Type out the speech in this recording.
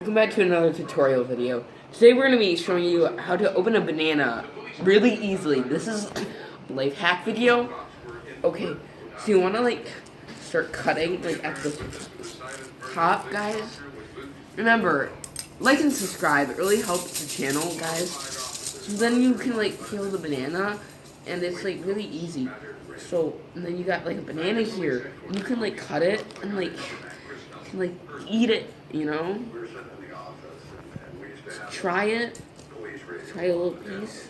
Welcome back to another tutorial video. Today we're going to be showing you how to open a banana really easily. This is a life hack video. Okay, so you want to like start cutting like at the top, guys. Remember, like and subscribe. It really helps the channel, guys. So then you can like peel the banana, and it's like really easy. So and then you got like a banana here. And you can like cut it and like you can like eat it. You know. Try it. Try a little piece.